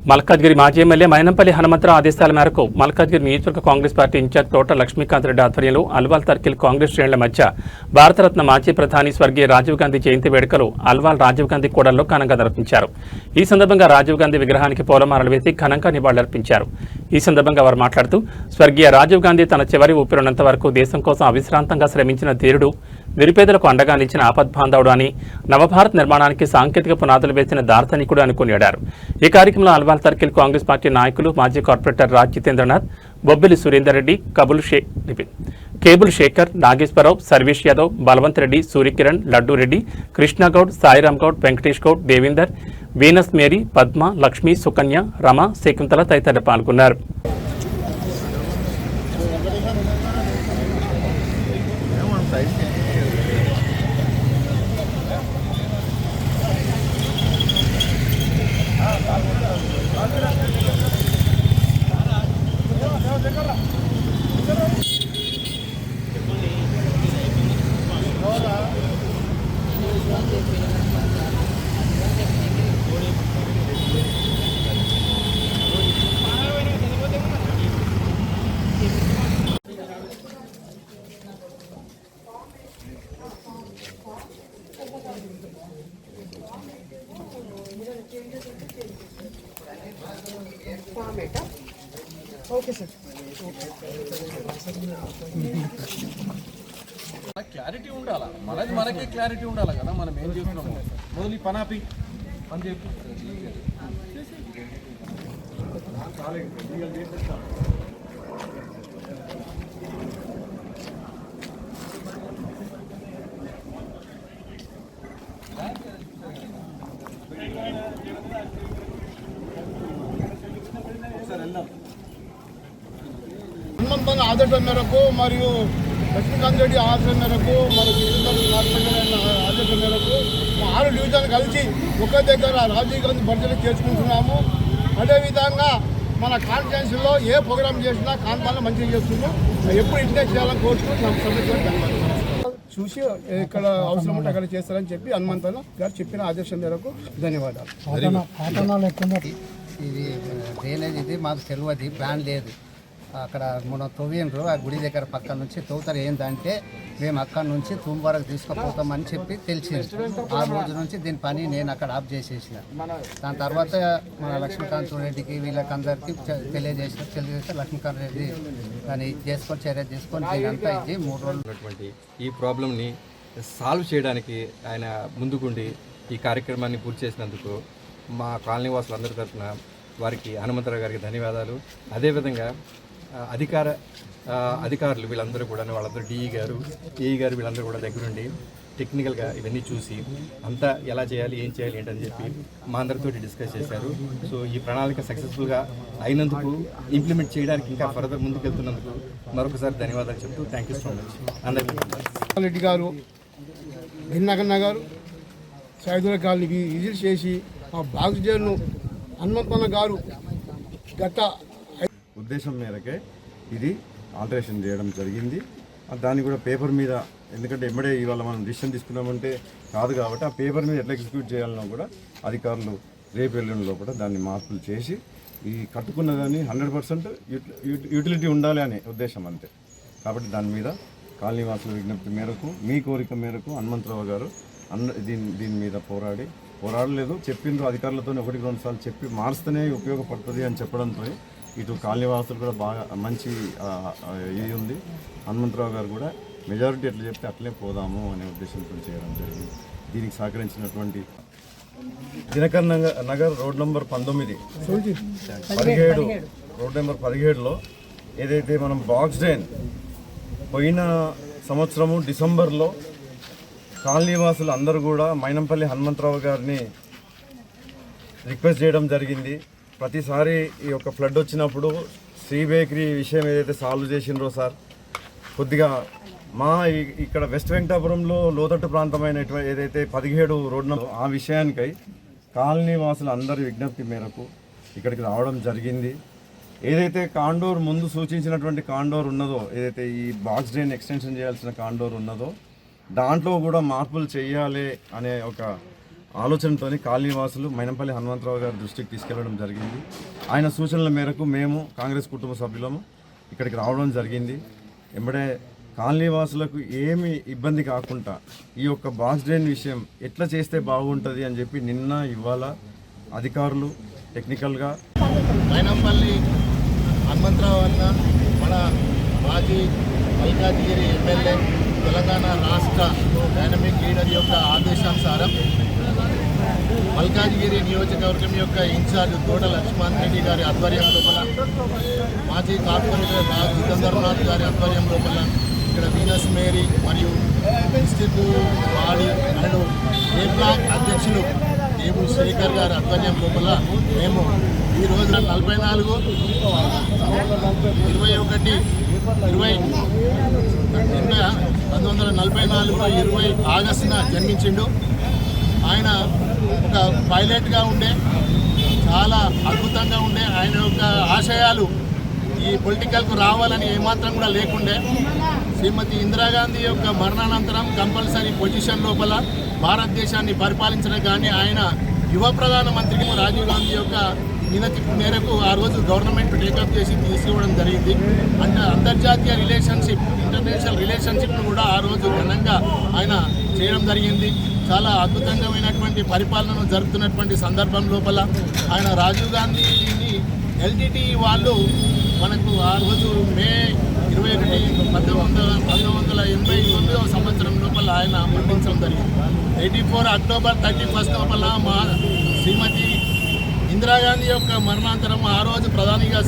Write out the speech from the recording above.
మల్కాజ్గిరి మాజీ ఎమ్మెల్యే మైనంపల్లి హనుమంతరావు ఆదేశాల మేరకు మల్కాజ్గిరి నియోజకవర్గ కాంగ్రెస్ పార్టీ ఇన్ఛార్జ్ తోట లక్ష్మీకాంత్ రెడ్డి ఆధ్వర్యంలో అల్వాల్ సర్కిల్ కాంగ్రెస్ శ్రేణుల మధ్య భారతరత్న మాజీ ప్రధాని స్వర్గీయ రాజీవ్ గాంధీ జయంతి వేడుకలు అల్వాల్ రాజీవ్ గాంధీ కూడల్లో ఘనంగా నిర్వహించారు. ఈ సందర్భంగా రాజీవ్ గాంధీ విగ్రహానికి పూలమాలలు వేసి ఘనంగా నివాళులర్పించారు. ఈ సందర్భంగా వారు మాట్లాడుతూ స్వర్గీయ రాజీవ్ గాంధీ తన చివరి ఊపిరినంత వరకు దేశం కోసం అవిశ్రాంతంగా శ్రమించిన ధీరుడు, నిరుపేదలకు అండగా నిలిచిన ఆపద్బాంధవుడు అని, నవభారత్ నిర్మాణానికి సాంకేతిక పునాదులు వేసిన దార్శనికుడు అని కొనియాడారు. ఈ కార్యక్రమంలో అల్వాల్ సర్కిల్ కాంగ్రెస్ పార్టీ నాయకులు మాజీ corporator Raj Jitendranath, Bobbili Surender Reddy, cable Shekhar, Nageswararao, Sarvesh Yadav, Balwant Reddy, Suryakiran, Laddu Reddy, Krishnagoud, Sairam Goud, Venkatesh Goud, Devender, Venus Mary, Padma, Lakshmi, Sukanya, Rama, Shakuntala తదితరులు పాల్గొన్నారు. ఓకే సార్, క్లారిటీ ఉండాలా, మనకే క్లారిటీ ఉండాలి కదా. మనం ఏం చేస్తున్నాము మొదలు పనాపి పని చెప్పి హనుమంతన్న ఆదేశం మేరకు మరియు లక్ష్మీకాంత్ రెడ్డి ఆదేశం మేరకు మరియు ఆదేశం మేరకు 6 డివిజన్ కలిసి ఒకే దగ్గర రాజీవ్ గాంధీ బర్త్డే చేసుకుంటున్నాము. అదేవిధంగా మన కాన్స్టిట్యున్సీలో ఏ ప్రోగ్రామ్ చేసినా కాంతాలను మంచిగా చేస్తున్నాం. ఎప్పుడు ఇంటే చేయాలని కోరుకుంటూ చూసి ఇక్కడ అవసరం ఉంటే అక్కడ చేస్తారని చెప్పి హనుమంతన్న గారు చెప్పిన ఆదేశం మేరకు ధన్యవాదాలు. ఇది డ్రైనేజ్ ఇది మాకు తెలియదు, ప్లాన్ లేదు. అక్కడ మనం తవ్విండ్రు, ఆ గుడి దగ్గర పక్కన నుంచి తవ్వుతారు. ఏంటంటే మేము అక్కడ నుంచి తూము వరకు తీసుకుపోతామని చెప్పి తెలిసింది. ఆ రోజు నుంచి దీని పని నేను అక్కడ ఆఫ్ చేసేసిన. దాని తర్వాత మన లక్ష్మీకాంత్ రెడ్డికి వీళ్ళకందరికీ తెలియజేస్తే లక్ష్మీకాంత్ రెడ్డి దాన్ని చేసుకొని చర్య చేసుకొని దీనంతా ఇది 3 రోజులు ఈ ప్రాబ్లంని సాల్వ్ చేయడానికి ఆయన ముందుకుండి ఈ కార్యక్రమాన్ని పూర్తి చేసినందుకు మా కాలనీ వాసులందరి తరఫున వారికి హనుమంతరావు గారికి ధన్యవాదాలు. అదేవిధంగా అధికారులు వీళ్ళందరూ కూడా, వాళ్ళందరూ డిఈ గారు, ఏఈ గారు వీళ్ళందరూ కూడా దగ్గరుండి టెక్నికల్గా ఇవన్నీ చూసి అంతా ఎలా చేయాలి, ఏం చేయాలి ఏంటని చెప్పి మా అందరితో డిస్కస్ చేశారు. సో ఈ ప్రణాళిక సక్సెస్ఫుల్గా అయినందుకు, ఇంప్లిమెంట్ చేయడానికి ఇంకా ఫర్దర్ ముందుకెళ్తున్నందుకు మరొకసారి ధన్యవాదాలు చెప్తూ థ్యాంక్ యూ సో మచ్ అందరికీ. రెడ్డి గారు, భిన్నగన్న గారు సైదుల కాలనీకి విజిట్ చేసి మా బాక్స్జర్ను హనుమంతన్న గారు గత ఉద్దేశం మేరకే ఇది ఆల్టరేషన్ చేయడం జరిగింది. దాన్ని కూడా పేపర్ మీద, ఎందుకంటే ఎమ్మడే ఇవాళ మనం డిసిషన్ తీసుకున్నామంటే కాదు కాబట్టి ఆ పేపర్ మీద ఎట్లా ఎగ్జిక్యూట్ చేయాలన్నా కూడా అధికారులు రేపు ఎల్లుండిలో కూడా దాన్ని మార్పులు చేసి ఈ కట్టుకున్న దాన్ని 100% యూటిలిటీ ఉండాలి అనే ఉద్దేశం అంతే. కాబట్టి దాని మీద కాలనీవాసుల విజ్ఞప్తి మేరకు, మీ కోరిక మేరకు హనుమంతరావు గారు దీని మీద పోరాడలేదు, చెప్పిండ్రు అధికారులతో 1-2 సార్లు చెప్పి మారుస్తూనే ఉపయోగపడుతుంది అని చెప్పడంతో ఇటు కాలనీవాసులు కూడా బాగా మంచి ఇది ఉంది. హనుమంతరావు గారు కూడా మెజారిటీ ఎట్లా చెప్తే అట్లే పోదాము అనే ఉద్దేశంతో చేయడం జరిగింది. దీనికి సహకరించినటువంటి Dinakar Nagar road number 17 road number 17లో ఏదైతే మనం బాక్స్ డ్రైన్ పోయిన సంవత్సరము డిసెంబర్లో కాలనీవాసులు అందరూ కూడా మైనంపల్లి హనుమంతరావు గారిని రిక్వెస్ట్ చేయడం జరిగింది. ప్రతిసారి ఈ యొక్క ఫ్లడ్ వచ్చినప్పుడు శ్రీ బేకరీ విషయం ఏదైతే సాల్వ్ చేసిండ్రో సార్, కొద్దిగా మా ఇక్కడ వెస్ట్ వెంకటాపురంలో లోతట్టు ప్రాంతమైన ఏదైతే 17 రోడ్డు ఆ విషయానికై కాలనీ వాసులు అందరి విజ్ఞప్తి మేరకు ఇక్కడికి రావడం జరిగింది. ఏదైతే కాండోర్ ముందు సూచించినటువంటి కాండోర్ ఉన్నదో, ఏదైతే ఈ బాక్స్ డ్రైన్ ఎక్స్టెన్షన్ చేయాల్సిన కాండోర్ ఉన్నదో దాంట్లో కూడా మార్పులు చేయాలి అనే ఒక ఆలోచనతో కాలనీవాసులు మైనంపల్లి హనుమంతరావు గారి దృష్టికి తీసుకెళ్లడం జరిగింది. ఆయన సూచనల మేరకు మేము కాంగ్రెస్ కుటుంబ సభ్యులము ఇక్కడికి రావడం జరిగింది. ఎంబడే కాలనీవాసులకు ఏమి ఇబ్బంది కాకుండా ఈ యొక్క బాస్ డ్రైన్ విషయం ఎట్లా చేస్తే బాగుంటుంది అని చెప్పి నిన్న ఇవాళ అధికారులు టెక్నికల్గా మైనంపల్లి హనుమంతరావు అన్న మన మాజీ మల్కాజ్గిరి ఎమ్మెల్యే తెలంగాణ రాష్ట్ర డైనమిక్ లీడర్ యొక్క ఆదేశానుసారం మల్కాజ్గిరి నియోజకవర్గం యొక్క ఇన్ఛార్జ్ తోట లక్ష్మణ్ రెడ్డి గారి ఆధ్వర్యం లోపల మాజీ కార్పొరేటర్ జితేంద్రనాథ్ గారి ఆధ్వర్యం లోపల ఇక్కడ వీనస్ మేరీ మరియు district body and A block అధ్యక్షులు టేబుల్ శేఖర్ గారి ఆధ్వర్యం లోపల మేము ఈ రోజున 44 20 ఆగస్టున జన్మించిండు. ఆయన ఒక పైలట్గా ఉండే చాలా అద్భుతంగా ఉండే ఆయన యొక్క ఆశయాలు ఈ పొలిటికల్కు రావాలని ఏమాత్రం కూడా లేకుండే శ్రీమతి ఇందిరాగాంధీ యొక్క మరణానంతరం కంపల్సరీ పొజిషన్ లోపల భారతదేశాన్ని పరిపాలించడం కానీ ఆయన యువ ప్రధానమంత్రికి రాజీవ్ గాంధీ యొక్క వినతి మేరకు ఆ రోజు గవర్నమెంట్ టేకప్ చేసి తీసుకోవడం జరిగింది. అంటే అంతర్జాతీయ రిలేషన్షిప్ ఇంటర్నేషనల్ రిలేషన్షిప్ను కూడా ఆ రోజు ఘనంగా ఆయన చేయడం జరిగింది. చాలా అద్భుతంగామైనటువంటి పరిపాలనను జరుపుతున్నటువంటి సందర్భం లోపల ఆయన రాజీవ్ గాంధీని ఎల్టీటీ వాళ్ళు మనకు ఆ రోజు మే 21 1989 సంవత్సరం లోపల ఆయన మరణించడం జరిగింది. 84 అక్టోబర్ 31 లోపల మా శ్రీమతి ఇందిరాగాంధీ యొక్క మరణాంతరం ఆ రోజు ప్రధానిగా